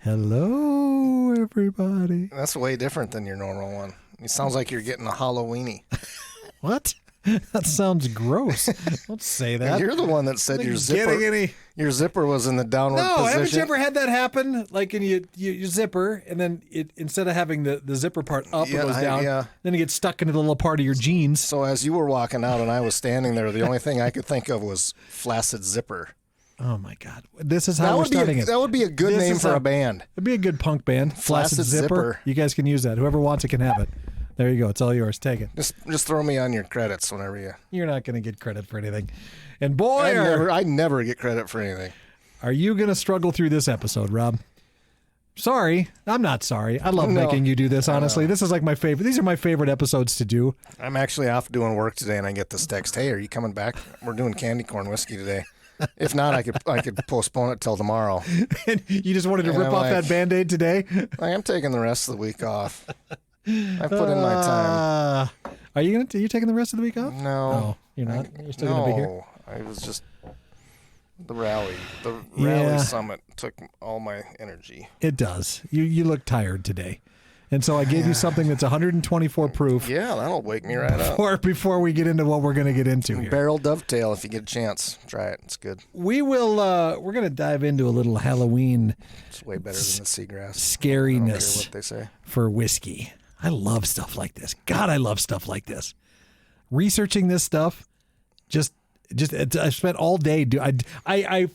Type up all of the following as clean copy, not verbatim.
Hello, everybody. That's way different than your normal one. It sounds like you're getting a Halloweeny. What? That sounds gross. Don't say that. You're the one that said your zipper was in the downward position. Haven't you ever had that happen? Like, and you zipper, and then instead of having the zipper part up, it goes down. Then it gets stuck into the little part of your jeans. So as you were walking out and I was standing there, the only thing I could think of was flaccid zipper. Oh my God! This is how we're starting it. That would be a good name for a band. It'd be a good punk band. Flaccid Zipper. You guys can use that. Whoever wants it can have it. There you go. It's all yours. Take it. Just throw me on your credits whenever you. You're not going to get credit for anything. And boy, I never get credit for anything. Are you going to struggle through this episode, Rob? Sorry, I'm not sorry. I love making you do this. Honestly, this is like my favorite. These are my favorite episodes to do. I'm actually off doing work today, and I get this text. Hey, are you coming back? We're doing candy corn whiskey today. If not, I could postpone it till tomorrow. And you just wanted to rip off that Band-Aid today? I am taking the rest of the week off. I put in my time. Are you taking the rest of the week off? No. Oh, you're not? You're still going to be here? No, I was just the rally. The rally summit took all my energy. It does. You look tired today. And so I gave you something that's 124 proof. Yeah, that'll wake me right up. Before we get into what we're going to get into here. Barrel dovetail, if you get a chance. Try it. It's good. We will, we're going to dive into a little Halloween. It's way better than the seagrass. Scariness. I don't care what they say. For whiskey. I love stuff like this. God, I love stuff like this. Researching this stuff, I spent all day. I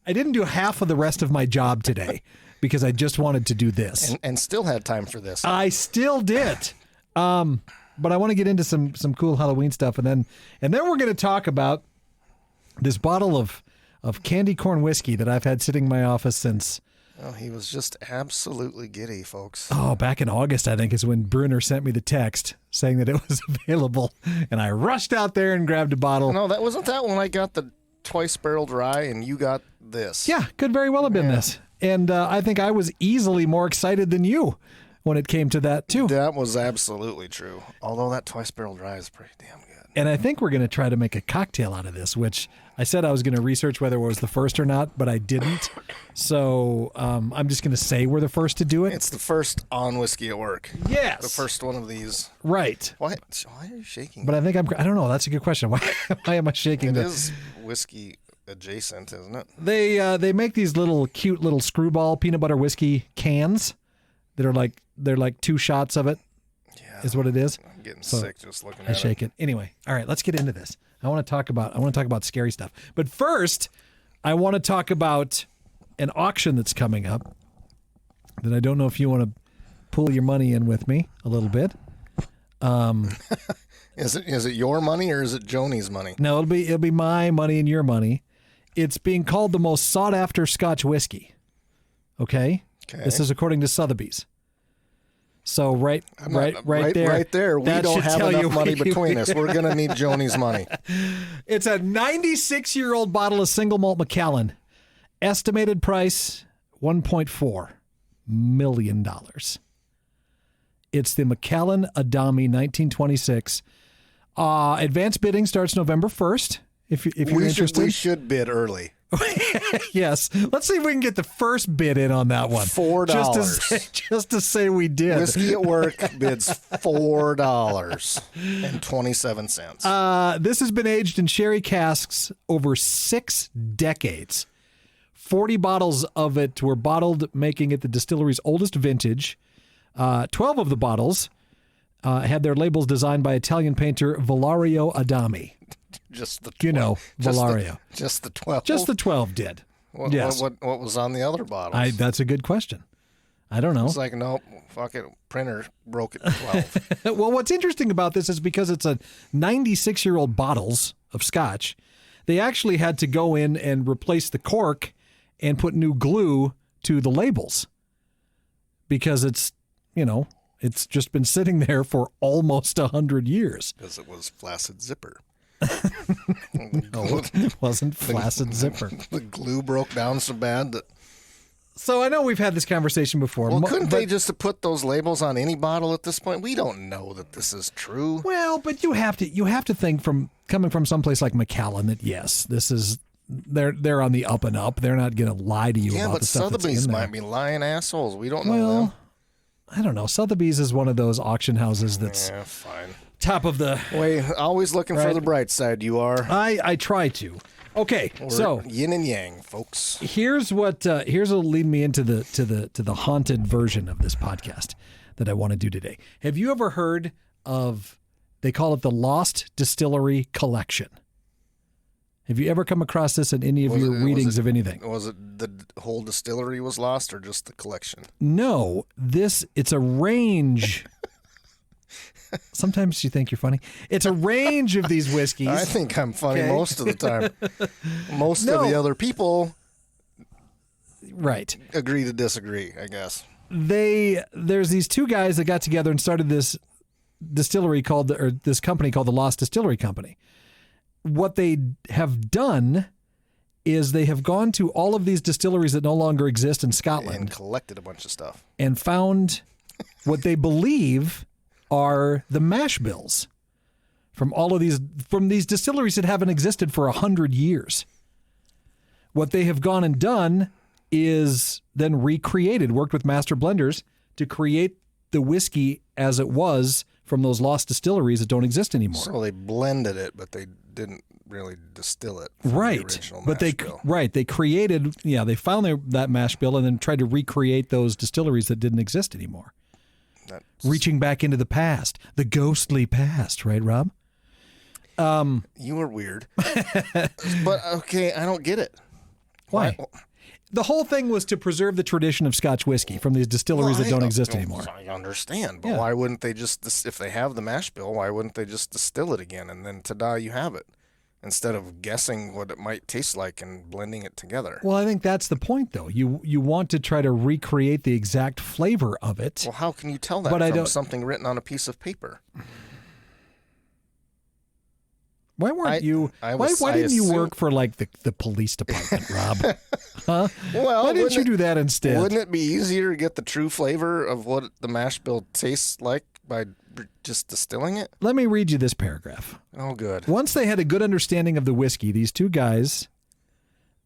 didn't do half of the rest of my job today. Because I just wanted to do this. And still had time for this. I still did. But I want to get into some cool Halloween stuff. And then we're going to talk about this bottle of candy corn whiskey that I've had sitting in my office since. Oh, he was just absolutely giddy, folks. Oh, back in August, I think, is when Bruner sent me the text saying that it was available. And I rushed out there and grabbed a bottle. No, wasn't that when I got the twice barreled rye and you got this. Yeah, could very well have been this. And I think I was easily more excited than you when it came to that, too. That was absolutely true. Although that twice-barreled rye is pretty damn good. And I think we're going to try to make a cocktail out of this, which I said I was going to research whether it was the first or not, but I didn't. So I'm just going to say we're the first to do it. It's the first on Whiskey at Work. Yes. The first one of these. Right. Why are you shaking? But I think I don't know. That's a good question. Why am I shaking? It is whiskey adjacent, isn't it? They make these cute little screwball peanut butter whiskey cans that are they're like 2 shots of it. Yeah, is what it is. I'm getting sick just looking at it. I shake it. Anyway, all right, let's get into this. I want to talk about scary stuff. But first, I want to talk about an auction that's coming up that I don't know if you want to pull your money in with me a little bit. Is it your money or is it Joni's money? No, it'll be my money and your money. It's being called the most sought after Scotch whiskey. Okay? This is according to Sotheby's. So right there, we don't have enough money between us. We're going to need Joni's money. It's a 96-year-old bottle of single malt Macallan. Estimated price $1.4 million. It's the Macallan Adami 1926. Advanced bidding starts November 1st. If you're interested, we should bid early. Yes, let's see if we can get the first bid in on that one. $4. Just to say we did. Whiskey at Work bids $4.27. This has been aged in sherry casks over 6 decades. 40 bottles of it were bottled, making it the distillery's oldest vintage. 12 of the bottles had their labels designed by Italian painter Valario Adami. Just the 12. You know, Valario. Just the 12. Just the 12 did. What was on the other bottles? That's a good question. I don't know. It's like, nope, fuck it. Printer broke it 12. Well, what's interesting about this is because it's a 96-year-old bottles of Scotch, they actually had to go in and replace the cork and put new glue to the labels because it's just been sitting there for almost 100 years. Because it was flaccid zipper. No, it wasn't flaccid zipper. The glue broke down so bad that... So I know we've had this conversation before. Well, couldn't they just have put those labels on any bottle at this point? We don't know that this is true. Well, but you have to think coming from someplace like Macallan that yes, this is they're on the up and up. They're not going to lie to you Yeah, about but the stuff that's Sotheby's in there. might be lying assholes. We don't know them. Well, I don't know. Sotheby's is one of those auction houses that's Yeah, fine. top of the. Wait, always looking for Right. the bright side. You are. I try to. Okay, so We're yin and yang, folks. here's what'll lead me into the haunted version of this podcast that I want to do today. Have you ever heard of? They call it the Lost Distillery Collection. Have you ever come across this in any of your readings of anything? Was it the whole distillery was lost or just the collection? No, it's a range. Sometimes you think you're funny. It's a range of these whiskeys. I think I'm funny Okay. most of the time. Most No. of the other people Right. agree to disagree, I guess. There's these two guys that got together and started this this company called the Lost Distillery Company. What they have done is they have gone to all of these distilleries that no longer exist in And Scotland collected a bunch of stuff. and found what they believe are the mash bills from these distilleries that haven't existed for 100 years. What they have gone and done is then worked with master blenders to create the whiskey as it was from those lost distilleries that don't exist anymore. So they blended it, but they didn't really distill it. From Right. The original But mash bill. they created, they found that mash bill and then tried to recreate those distilleries that didn't exist anymore. That's- Reaching back into the past, the ghostly past, right, Rob? You were weird. But okay, I don't get it. Why? The whole thing was to preserve the tradition of Scotch whiskey from these distilleries that don't exist anymore. I understand, but Yeah. why wouldn't they just, if they have the mash bill, why wouldn't they just distill it again and then ta-da, you have it, instead of guessing what it might taste like and blending it together? Well, I think that's the point, though. You want to try to recreate the exact flavor of it. Well, how can you tell that But I from don't- something written on a piece of paper? Why weren't you? I why was- why I didn't you assumed- work for like the police department, Rob? Huh? Well, Why didn't you wouldn't do that instead? Wouldn't it be easier to get the true flavor of what the mash bill tastes like by just distilling it? Let me read you this paragraph. Oh, good. Once they had a good understanding of the whiskey, these two guys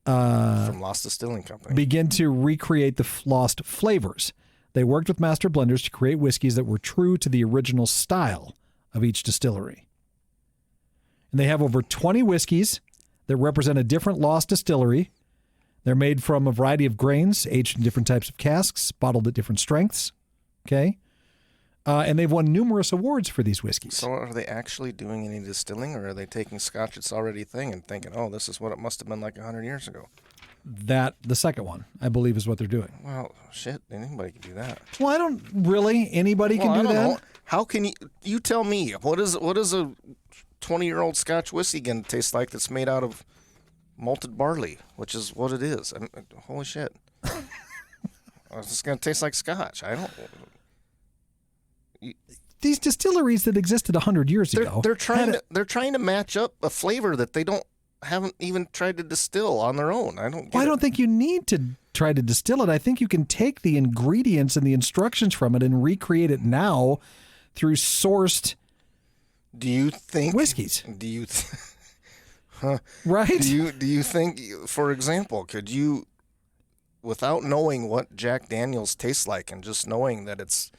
From Lost Distilling Company. begin to recreate the lost flavors. They worked with master blenders to create whiskeys that were true to the original style of each distillery. And they have over 20 whiskeys that represent a different lost distillery. They're made from a variety of grains, aged in different types of casks, bottled at different strengths. Okay. And they've won numerous awards for these whiskeys. So are they actually doing any distilling, or are they taking scotch that's already a thing and thinking, oh, this is what it must have been like 100 years ago? The second one, I believe, is what they're doing. Well, shit, anybody can do that. Well, I don't really. Anybody Well, can I do don't that. know. How can you tell me, what is a 20-year-old Scotch whiskey going to taste like that's made out of malted barley, which is what it is? Holy shit. It's just going to taste like Scotch. I don't... These distilleries that existed 100 years ago. They're trying to match up a flavor that they haven't even tried to distill on their own. I don't. Well, I don't think you need to try to distill it. I think you can take the ingredients and the instructions from it and recreate it now through sourced Do you think whiskeys, Do you? right? Do you think, for example, could you, without knowing what Jack Daniel's tastes like and just knowing that it's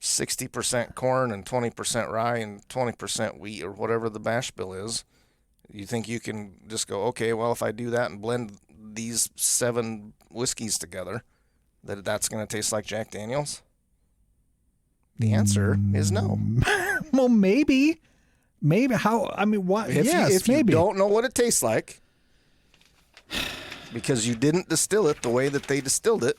60% corn and 20% rye and 20% wheat or whatever the mash bill is, you think you can just go, okay, well, if I do that and blend these 7 whiskeys together, that's going to taste like Jack Daniel's? The answer is no. Well, maybe. How? I mean, why? If maybe. you don't know what it tastes like, because you didn't distill it the way that they distilled it,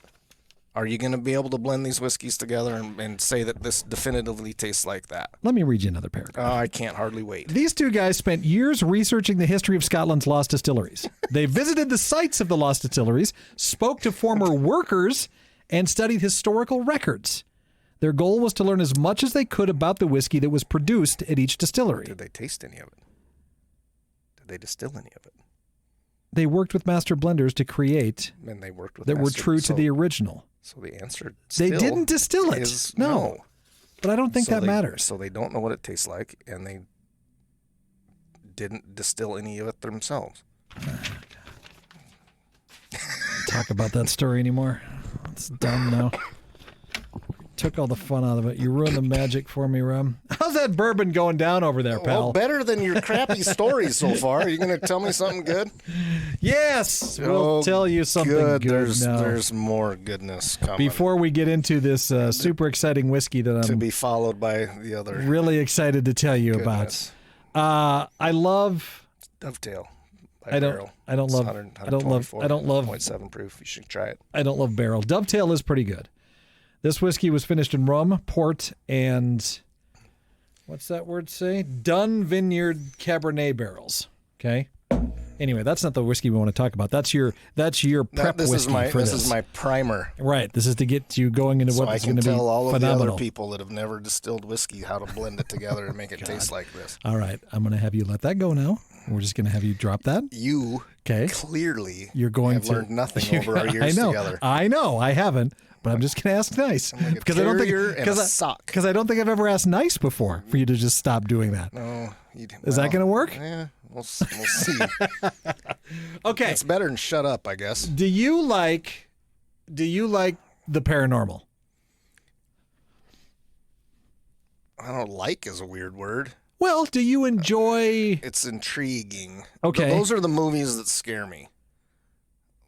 are you going to be able to blend these whiskeys together and say that this definitively tastes like that? Let me read you another paragraph. I can't hardly wait. These two guys spent years researching the history of Scotland's lost distilleries. They visited the sites of the lost distilleries, spoke to former workers, and studied historical records. Their goal was to learn as much as they could about the whiskey that was produced at each distillery. Did they taste any of it? Did they distill any of it? They worked with master blenders to create And they worked with that were master- true to so- the original. So the answer They still didn't distill it. is No. But I don't think So that they- matters. So they don't know what it tastes like, and they didn't distill any of it themselves. talk about that story anymore. It's done now. Took all the fun out of it. You ruined the magic for me, Rob. How's that bourbon going down over there, pal? Well, better than your crappy stories so far. Are you going to tell me something good? Yes, we'll tell you something good now. There's more goodness coming. Before we get into this super exciting whiskey that to I'm be followed by the other really excited to tell you goodness. about. I love Dovetail. I don't love 0.7 proof. You should try it. I don't love barrel. Dovetail is pretty good. This whiskey was finished in rum, port, and what's that word say? Dun Vineyard Cabernet barrels. Okay. Anyway, that's not the whiskey we want to talk about. That's your prep whiskey for this. This is my primer. Right. This is to get you going into what's going to be So I can tell all of phenomenal. the other people that have never distilled whiskey how to blend it together and make it taste like this. All right. I'm going to have you let that go now. We're just going to have you drop that. You clearly have learned nothing over our years together. I know. I haven't. But I'm just going to ask nice because I don't think because I don't think I've ever asked nice before for you to just stop doing that. No, is that going to work? Yeah, we'll see. Okay, it's better than shut up, I guess. Do you like the paranormal? I don't like is a weird word. Well, do you enjoy? It's intriguing. Okay, those are the movies that scare me.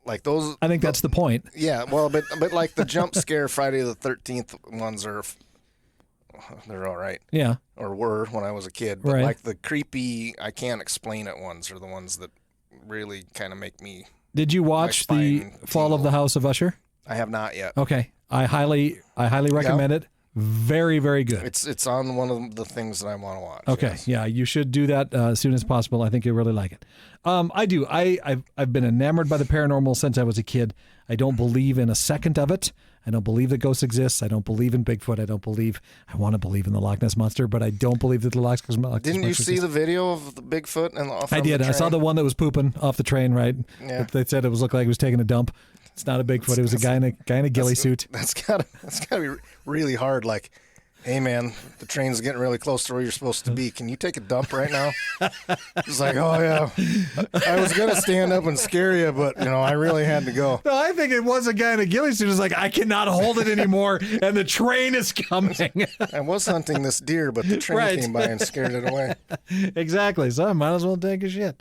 Like those, I think that's the point. Yeah, well, but like the jump scare Friday the 13th ones they're all right. Yeah, or were when I was a kid. But right. Like the creepy, I can't explain it ones are the ones that really kind of make me. Did you watch the Fall of the House of Usher? I have not yet. Okay, I highly recommend it. Very, very good. It's on one of the things that I want to watch. Okay, yes. Yeah, you should do that as soon as possible. I think you'll really like it. I do. I've been enamored by the paranormal since I was a kid. I don't believe in a second of it. I don't believe that ghosts exist. I don't believe in Bigfoot. I want to believe in the Loch Ness Monster, but I don't believe that the Loch Ness Monster Didn't you see the video of the Bigfoot and off I did. I saw the one that was pooping off the train, right? Yeah. They said it looked like he was taking a dump. It's not a Bigfoot. It was a guy in a ghillie suit. That's gotta be really hard. Like, hey man, the train's getting really close to where you're supposed to be. Can you take a dump right now? It's like, oh yeah, I was gonna stand up and scare you, but I really had to go. No, I think it was a guy in a ghillie suit. It was like, I cannot hold it anymore, and the train is coming. I was hunting this deer, but the train came by and scared it away. Exactly. So I might as well take a shit.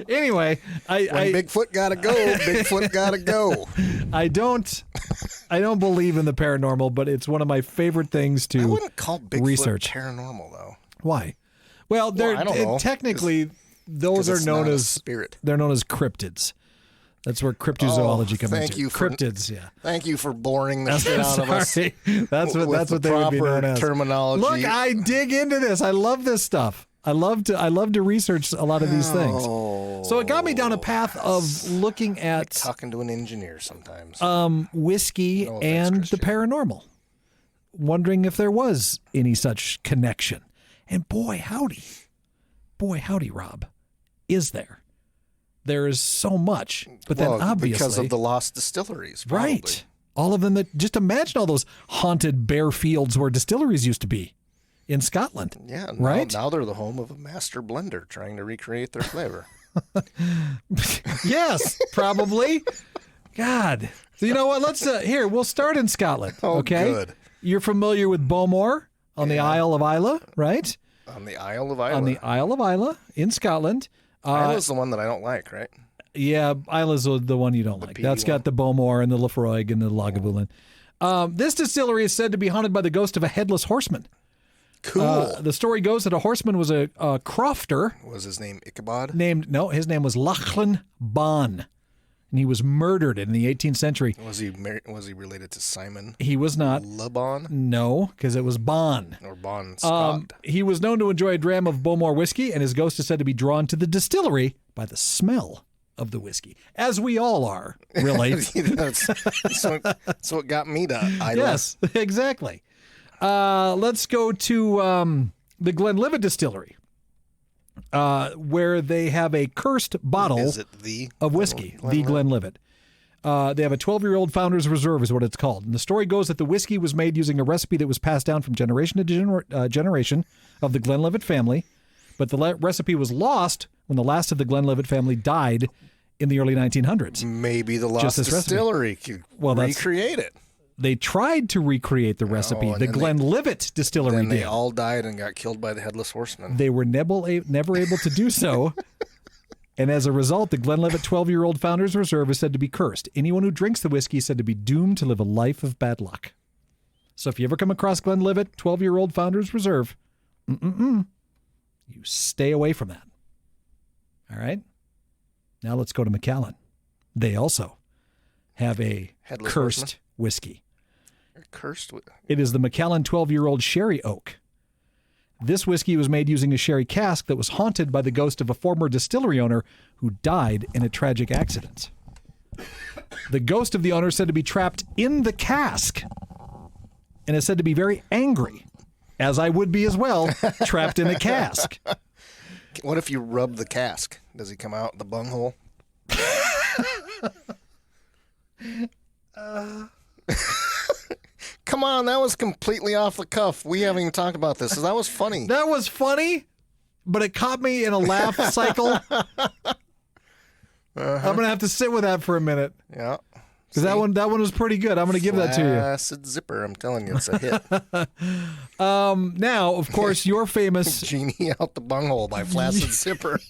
Anyway, when Bigfoot gotta go, Bigfoot gotta go. I don't believe in the paranormal, but it's one of my favorite things to I wouldn't call Bigfoot research. paranormal though. Why? Well, I don't know. Technically, those are known as spirit. They're known as cryptids. That's where cryptozoology comes thank into. You for, cryptids, yeah. Thank you for boring the shit out of us. That's what they would be known as. Terminology. Look, I dig into this. I love this stuff. I love to research a lot of these things. So it got me down a path of looking at talking to an engineer sometimes. Whiskey and the paranormal, wondering if there was any such connection. And boy howdy, Rob, is there? There is so much, but then obviously because of the lost distilleries, probably. Right? All of them that just imagine all those haunted bare fields where distilleries used to be. In Scotland. Yeah, right? Now they're the home of a master blender trying to recreate their flavor. Yes, probably. God. So you know what? Let's we'll start in Scotland. Okay. Good. You're familiar with Bowmore on the Isle of Islay, right? On the Isle of Islay. On the Isle of Islay in Scotland. Islay's the one that I don't like, right? Yeah, Islay's the one you don't like. That's got the Bowmore and the Lafroig and the Lagavulin. This distillery is said to be haunted by the ghost of a headless horseman. Cool. The story goes that a horseman was a crofter. Was his name Ichabod? His name was Lachlan Bon, and he was murdered in the 18th century. Was he related to Simon? He was not. Le Bon? No, because it was Bon. Or Bon Scott. He was known to enjoy a dram of Bowmore whiskey, and his ghost is said to be drawn to the distillery by the smell of the whiskey, as we all are, really. That's what got me to Islay. Yes, exactly. Let's go to the Glenlivet Distillery, where they have a cursed bottle of whiskey, the Glenlivet. They have a 12-year-old Founder's Reserve is what it's called. And the story goes that the whiskey was made using a recipe that was passed down from generation to generation of the Glenlivet family, but the recipe was lost when the last of the Glenlivet family died in the early 1900s. Maybe the Lost Just this recipe. Distillery could recreate it. They tried to recreate the recipe. and The then Glenlivet distillery Then they did. all died and got killed by the Headless Horseman. They were never able to do so. And as a result, the Glenlivet 12-year-old Founders Reserve is said to be cursed. Anyone who drinks the whiskey is said to be doomed to live a life of bad luck. So if you ever come across Glenlivet 12-year-old Founders Reserve, you stay away from that. All right? Now let's go to Macallan. They also have a Headless cursed Horseman? whiskey. Cursed with... It is the Macallan 12-year-old Sherry Oak. This whiskey was made using a sherry cask that was haunted by the ghost of a former distillery owner who died in a tragic accident. The ghost of the owner is said to be trapped in the cask and is said to be very angry, as I would be as well, trapped in a cask. What if you rub the cask? Does he come out the bunghole? Come on, that was completely off the cuff. We haven't even talked about this. That was funny. That was funny, but it caught me in a laugh cycle. I'm going to have to sit with that for a minute. Yeah. Because that one was pretty good. I'm going to give that to you. Flaccid Zipper. I'm telling you, it's a hit. Now, of course, your famous... Genie Out the Bunghole by Flaccid Zipper.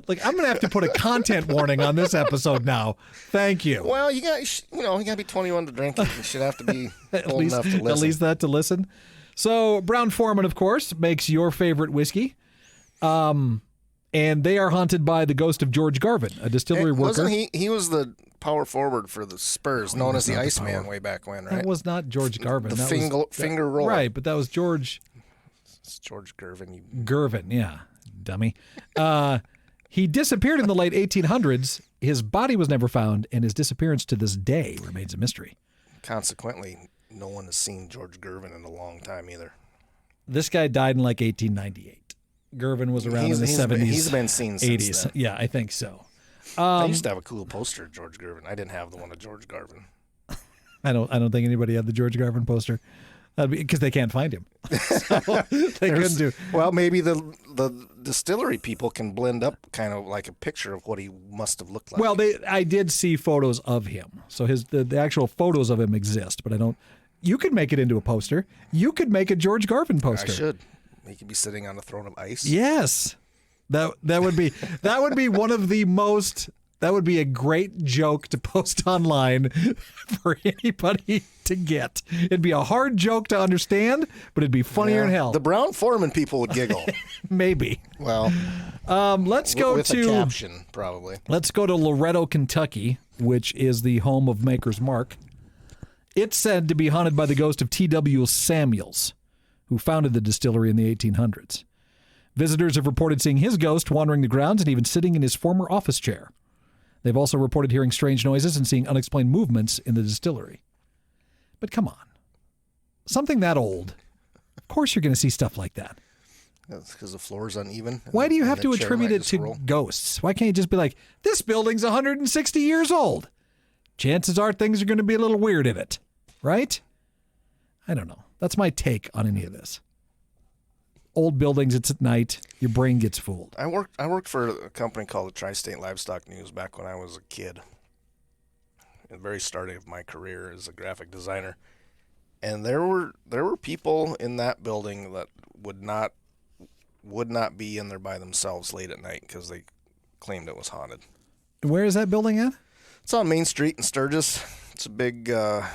Like, I'm going to have to put a content warning on this episode now. Thank you. Well, you got to be 21 to drink it. You should have to be old enough to listen. At least that to listen. So, Brown-Forman, of course, makes your favorite whiskey. And they are haunted by the ghost of George Garvin, a distillery worker. Wasn't he was the power forward for the Spurs, known as the Iceman way back when, right? That was not George Garvin. The That was, finger roll. Right, but that was George It's George Gervin. Gervin, yeah, dummy. He disappeared in the late 1800s. His body was never found, and his disappearance to this day remains a mystery. Consequently, no one has seen George Gervin in a long time either. This guy died in like 1898. Gervin was around in the 70s. He's been seen since 80s. then. Yeah, I think so. I used to have a cool poster of George Gervin. I didn't have the one of George Garvin. I don't think anybody had the George Garvin poster. Because they can't find him. So they couldn't do. Well, maybe the distillery people can blend up kind of like a picture of what he must have looked like. Well, I did see photos of him. So the actual photos of him exist, but I don't. You could make it into a poster. You could make a George Garvin poster. I should. He could be sitting on a throne of ice. Yes. That would be one of the most. That would be a great joke to post online for anybody to get. It'd be a hard joke to understand, but it'd be funnier than hell. The Brown-Forman people would giggle. Maybe. Well, Let's go with to a caption, probably. Let's go to Loretto, Kentucky, which is the home of Maker's Mark. It's said to be haunted by the ghost of T.W. Samuels, who founded the distillery in the 1800s. Visitors have reported seeing his ghost wandering the grounds and even sitting in his former office chair. They've also reported hearing strange noises and seeing unexplained movements in the distillery. But come on. Something that old. Of course you're going to see stuff like that. That's because the floor is uneven. Why do you have to the chair attribute might it just to roll. ghosts? Why can't you just be like, this building's 160 years old? Chances are things are going to be a little weird in it. Right? I don't know. That's my take on any of this. Old buildings, it's at night. Your brain gets fooled. I worked for a company called the Tri-State Livestock News back when I was a kid. At the very starting of my career as a graphic designer. And there were people in that building that would not be in there by themselves late at night because they claimed it was haunted. Where is that building at? It's on Main Street in Sturgis. It's a big, I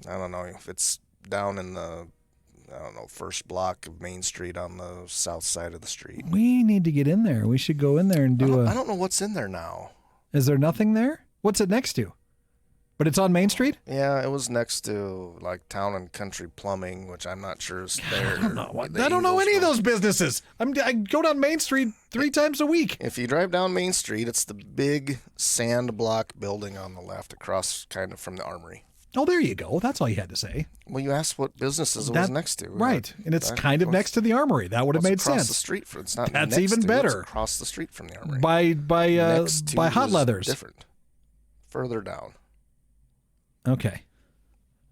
don't know if it's down in the, first block of Main Street on the south side of the street. We need to get in there. We should go in there and do I don't know what's in there now. Is there nothing there? What's it next to? But it's on Main Street? Yeah, it was next to like Town and Country Plumbing, which I'm not sure is there. I don't know any of those businesses. I go down Main Street 3 times a week. If you drive down Main Street, it's the big sand block building on the left across kind of from the Armory. Oh, there you go. That's all you had to say. Well, you asked what businesses it was next to. Right. And it's kind of next to the Armory. That would have made across sense. the street it's not That's next even to, better. It's across the street from the Armory. By Hot is Leathers. Different. Further down. Okay.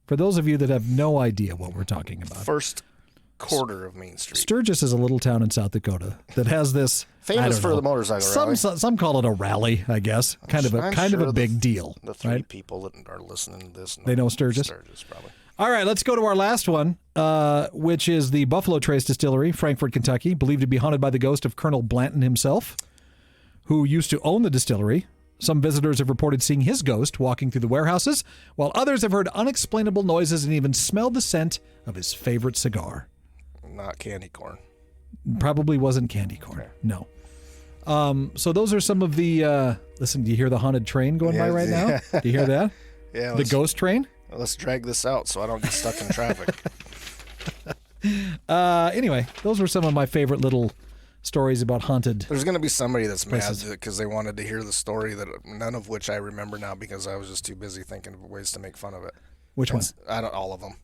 For those of you that have no idea what we're talking about. First quarter of Main Street. Sturgis is a little town in South Dakota that has this Famous for know, the motorcycle rally. Some call it a rally, I guess. Kind of a big deal. The three right? people that are listening to this They know Sturgis? Sturgis, probably. All right, let's go to our last one, which is the Buffalo Trace Distillery, Frankfort, Kentucky, believed to be haunted by the ghost of Colonel Blanton himself, who used to own the distillery. Some visitors have reported seeing his ghost walking through the warehouses, while others have heard unexplainable noises and even smelled the scent of his favorite cigar. Not candy corn. Probably wasn't candy corn. Okay. No. So those are some of the. Listen, do you hear the haunted train going by right now? Do you hear that? Yeah. The ghost train? Let's drag this out so I don't get stuck in traffic. Anyway, those were some of my favorite little stories about haunted. There's going to be somebody that's places. mad because they wanted to hear the story, that none of which I remember now because I was just too busy thinking of ways to make fun of it. Which one? All of them.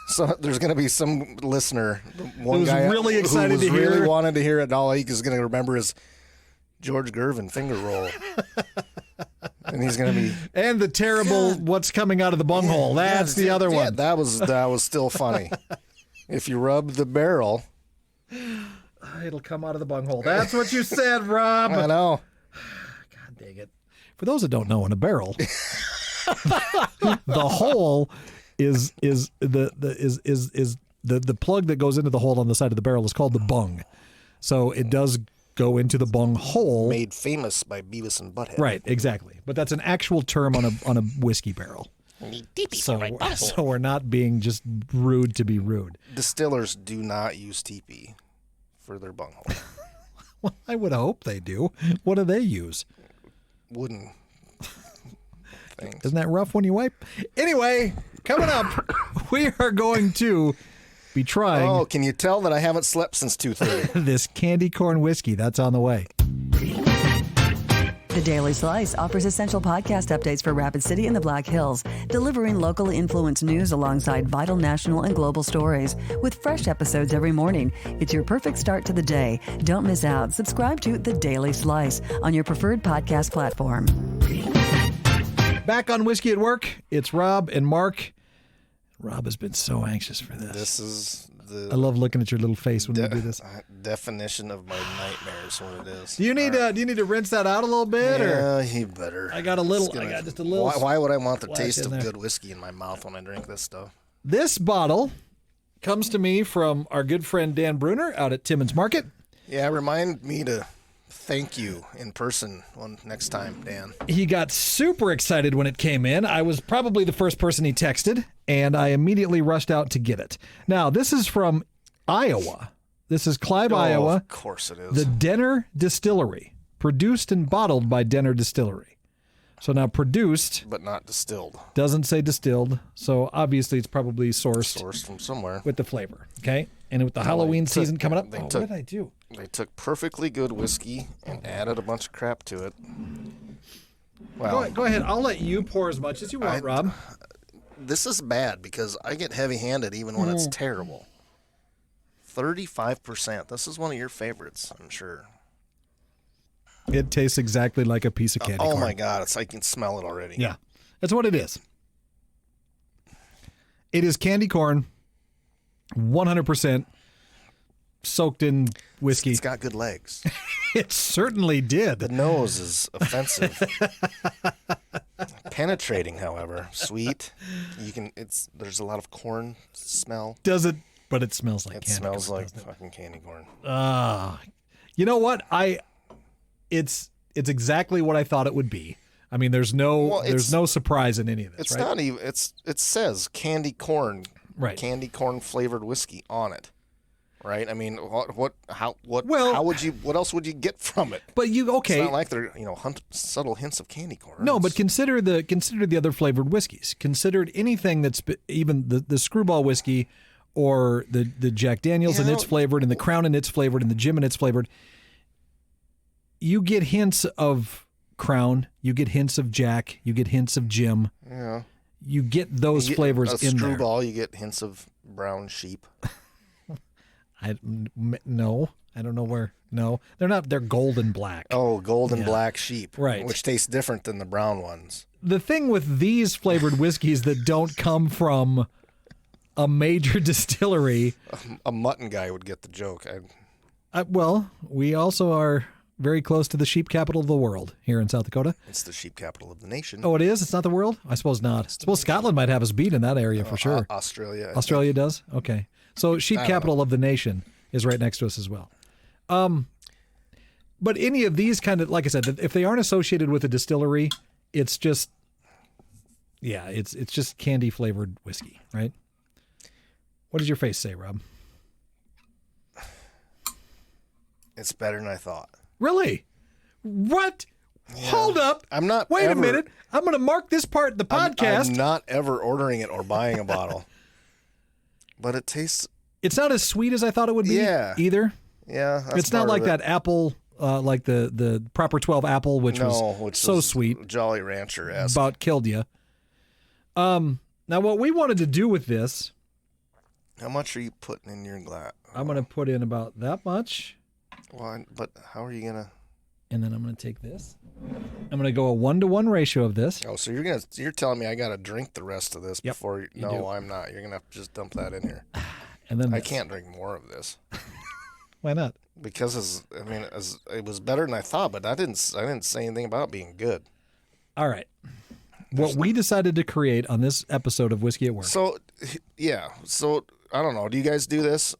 So there's going to be some listener, one who's guy really excited who to hear. Really wanted to hear it. All he is going to remember is George Gervin finger roll. And he's going to be... And the terrible what's coming out of the bunghole. That's the other one. That was still funny. If you rub the barrel... It'll come out of the bunghole. That's what you said, Rob. I know. God dang it. For those that don't know, in a barrel, the hole is the plug that goes into the hole on the side of the barrel is called the bung. So it does go into the bung hole. Made famous by Beavis and Butthead. Right, exactly. But that's an actual term on a whiskey barrel. So we're not being just rude to be rude. Distillers do not use teepee for their bunghole. Well, I would hope they do. What do they use? Wooden things. Isn't that rough when you wipe? Anyway, coming up, we are going to be trying. Oh, can you tell that I haven't slept since 2:30? This candy corn whiskey that's on the way. The Daily Slice offers essential podcast updates for Rapid City and the Black Hills, delivering local influence news alongside vital national and global stories. With fresh episodes every morning, it's your perfect start to the day. Don't miss out. Subscribe to The Daily Slice on your preferred podcast platform. Back on Whiskey at Work, it's Rob and Mark. Rob has been so anxious for this. This is I love looking at your little face when you do this. Definition of my nightmares, what it is. Do you need to rinse that out a little bit? Yeah, you better. I got just a little. Why would I want the taste of there. good whiskey in my mouth when I drink this stuff? This bottle comes to me from our good friend Dan Bruner out at Timmins Market. Yeah, remind me to thank you in person next time, Dan. He got super excited when it came in. I was probably the first person he texted, and I immediately rushed out to get it. Now, this is from Iowa. This is Clive, Iowa. Of course it is. The Denner Distillery, produced and bottled by Denner Distillery. So now produced, but not distilled. Doesn't say distilled, so obviously it's probably sourced from somewhere with the flavor. Okay, and with the Halloween season coming up, what did I do? They took perfectly good whiskey and added a bunch of crap to it. Well, Go ahead. I'll let you pour as much as you want, Rob. This is bad because I get heavy-handed even when it's terrible. 35%. This is one of your favorites, I'm sure. It tastes exactly like a piece of candy corn. Oh my God, I can smell it already. Yeah, that's what it is. It is candy corn, 100% soaked in whiskey. It's got good legs. It certainly did. The nose is offensive. Penetrating, however, sweet. There's a lot of corn smell. Does it? But it smells like candy corn. It smells like fucking candy corn. You know what? It's exactly what I thought it would be. I mean, there's no surprise in any of this. It's right? not even. It says candy corn, right? Candy corn flavored whiskey on it, right? I mean, what else would you get from it? But it's not like they're subtle hints of candy corn. No, but consider the other flavored whiskeys. Consider anything that's even the Screwball whiskey, or the Jack Daniels and it's flavored, and the Crown and it's flavored, and the Jim and it's flavored. You get hints of Crown, you get hints of Jack, you get hints of Jim. Yeah. You get those flavors in there. Screwball, you get hints of brown sheep. No, I don't know where. No, they're not. They're gold and black. Oh, gold and black sheep. Right. Which tastes different than the brown ones. The thing with these flavored whiskeys that don't come from a major distillery. A mutton guy would get the joke. Well, we also are very close to the sheep capital of the world here in South Dakota. It's the sheep capital of the nation. Oh, it is? It's not the world? I suppose not. I suppose Scotland might have us beat in that area for sure. Australia. Australia does? Okay. So sheep capital of the nation is right next to us as well. But any of these kind of, like I said, if they aren't associated with a distillery, it's just, it's just candy flavored whiskey, right? What does your face say, Rob? It's better than I thought. Really? What? Yeah. Hold up. I'm not. Wait a minute. I'm going to mark this part of the podcast. I'm not ever ordering it or buying a bottle. But it tastes. It's not as sweet as I thought it would be either. Yeah. It's not like that apple, like the Proper 12 apple, which was so sweet. Jolly Rancher-esque. About killed you. Now, what we wanted to do with this. How much are you putting in your glass? I'm going to put in about that much. Well, but how are you going to? And then I'm going to take this. I'm going to go a 1-to-1 ratio of this. Oh, so you're telling me I got to drink the rest of this before you do. I'm not. You're going to have to just dump that in here. And then I can't drink more of this. Why not? Because it was better than I thought, but I didn't say anything about being good. All right. What we decided to create on this episode of Whiskey at Work. So I don't know. Do you guys do this?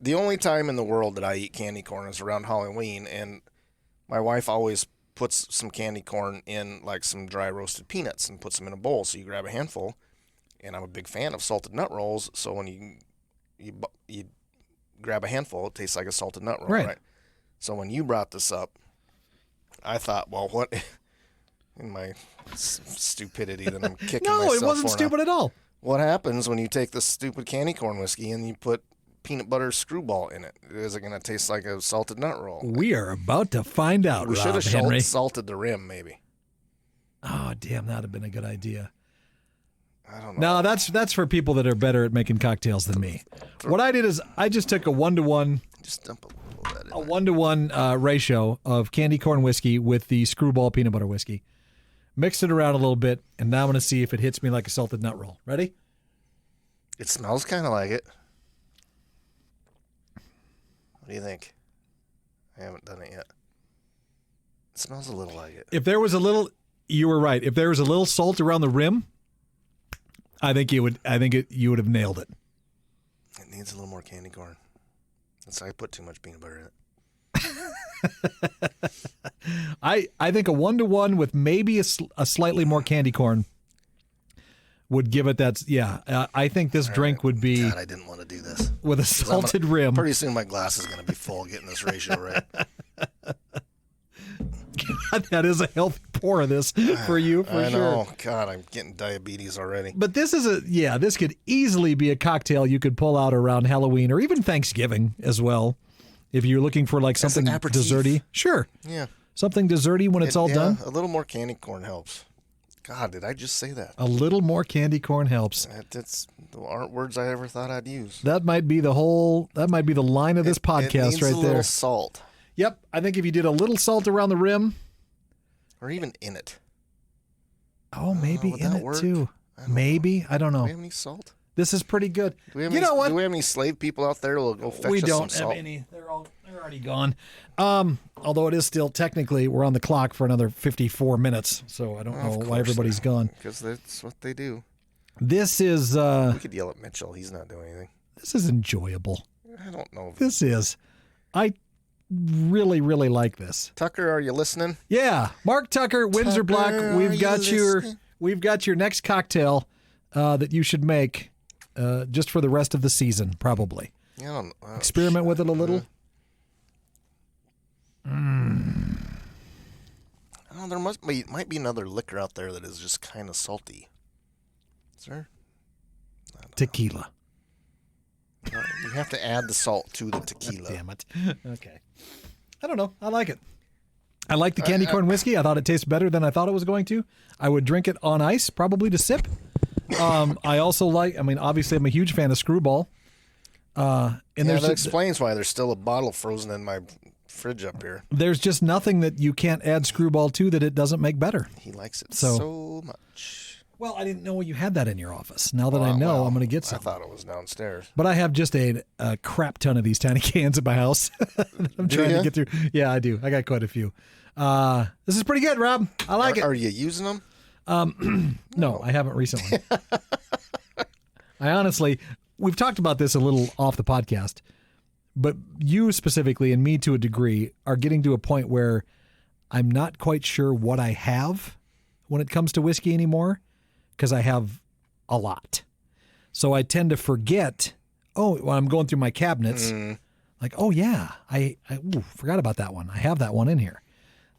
The only time in the world that I eat candy corn is around Halloween, and my wife always puts some candy corn in like some dry roasted peanuts and puts them in a bowl. So you grab a handful, and I'm a big fan of salted nut rolls. So when you grab a handful, it tastes like a salted nut roll, right? So when you brought this up, I thought, well, what in my stupidity that I'm kicking myself for. No, it wasn't stupid at all. What happens when you take this stupid candy corn whiskey and you put peanut butter screwball in it? Is it going to taste like a salted nut roll? We are about to find out, We should Rob have Henry. salted the rim, maybe. Oh, damn, that would have been a good idea. I don't know. No, that's for people that are better at making cocktails than me. What I did is I just took a 1-to-1. Just dump a little of that in A there. 1-to-1 ratio of candy corn whiskey with the screwball peanut butter whiskey. Mixed it around a little bit, and now I'm going to see if it hits me like a salted nut roll. Ready? It smells kind of like it. What do you think? I haven't done it yet. It smells a little like it. If there was a little, you were right. If there was a little salt around the rim, I think you would have nailed it. It needs a little more candy corn. I put too much peanut butter in it. I think a 1-to-1 with maybe a slightly more candy corn would give it that. Yeah, I think this drink would be. God, I didn't want to do this. With a salted rim. Pretty soon my glass is going to be full getting this ratio right. God, that is a healthy pour of this for you, for I sure. know. God, I'm getting diabetes already. But this is this could easily be a cocktail you could pull out around Halloween or even Thanksgiving as well. If you're looking for like something an aperitif. desserty. Sure. Yeah. Something desserty when it's all done. A little more candy corn helps. God, did I just say that? A little more candy corn helps. That's aren't words I ever thought I'd use. That might be the line of this podcast it needs right a there. little salt. Yep. I think if you did a little salt around the rim. Or even in it. Oh, maybe would in that it work? too. I don't Maybe. I don't Do know. we have any salt? This is pretty good. Do we have You any, know what? Do we have any slave people out there who'll go fetch We us don't some have salt? any. They're already gone. Although it is still technically we're on the clock for another 54 minutes, so I don't know why everybody's gone. Because that's what they do. This is We could yell at Mitchell. He's not doing anything. this is enjoyable. I don't know. This is. I really like this. Tucker, are you listening? Yeah, Mark Tucker, Windsor Tucker, Black. are We've you got listening? we've got your next cocktail that you should make just for the rest of the season, probably. Yeah, I don't know. Experiment with it a little. I don't know, might be another liquor out there that is just kind of salty. Is there? Tequila. You have to add the salt to the tequila. Damn it. Okay. I don't know. I like it. I like the candy corn whiskey. I thought it tastes better than I thought it was going to. I would drink it on ice, probably to sip. I also obviously I'm a huge fan of Screwball. And That explains why there's still a bottle frozen in my fridge up here. there's just nothing that you can't add Screwball to that it doesn't make better. He likes it So- so much. Well, I didn't know you had that in your office. Now that I know, Well, I'm going to get I some. thought it was downstairs. But I have just a crap ton of these tiny cans at my house. that I'm trying to ya? get through. Yeah, I do. I got quite a few. This is pretty good, Rob. I like it. Are you using them? No, I haven't recently. I honestly, we've talked about this a little off the podcast, but you specifically and me to a degree are getting to a point where I'm not quite sure what I have when it comes to whiskey anymore because I have a lot. So I tend to forget, when I'm going through my cabinets, like, oh yeah, I forgot about that one. I have that one in here.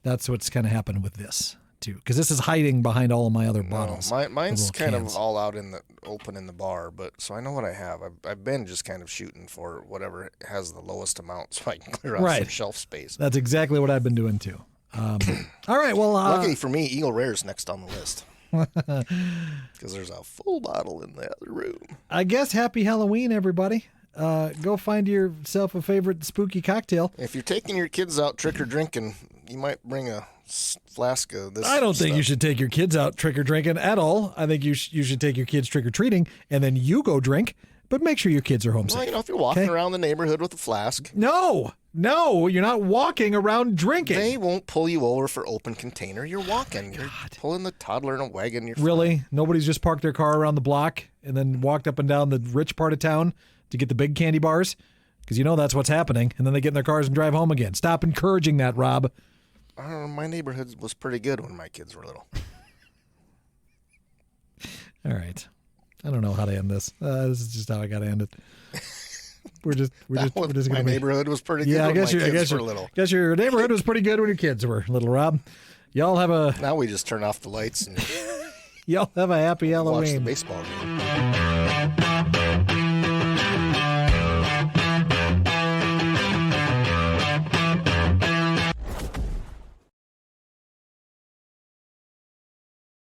That's what's kind of happened with this too, because this is hiding behind all of my other bottles. Mine's little kind cans. of all out in the open in the bar, but so I know what I have. I've been just kind of shooting for whatever has the lowest amount so I can clear out some Right. shelf space. That's exactly what I've been doing too. All right, well, Luckily for me, Eagle Rare's next on the list. Because there's a full bottle in the other room. I guess happy Halloween, everybody. Go find yourself a favorite spooky cocktail. If you're taking your kids out trick or drinking, you might bring a flask of this. I don't think stuff. you should take your kids out trick or drinking at all. I think you should take your kids trick or treating and then you go drink, but make sure your kids are home Well, safe. you know, if you're walking Okay. around the neighborhood with a flask, No, you're not walking around drinking. they won't pull you over for open container. You're walking. You're pulling the toddler in a wagon. You're Really? Nobody's just parked their car around the block and then walked up and down the rich part of town to get the big candy bars? Because you know that's what's happening. And then they get in their cars and drive home again. Stop encouraging that, Rob. I don't know, my neighborhood was pretty good when my kids were little. All right. I don't know how to end this. This is just how I got to end it. We're just My gonna neighborhood was pretty good Yeah, I when guess my your kids were little. guess your neighborhood was pretty good when your kids were little, Rob. Y'all have a Now we just turn off the lights and happy watch the Halloween. baseball game.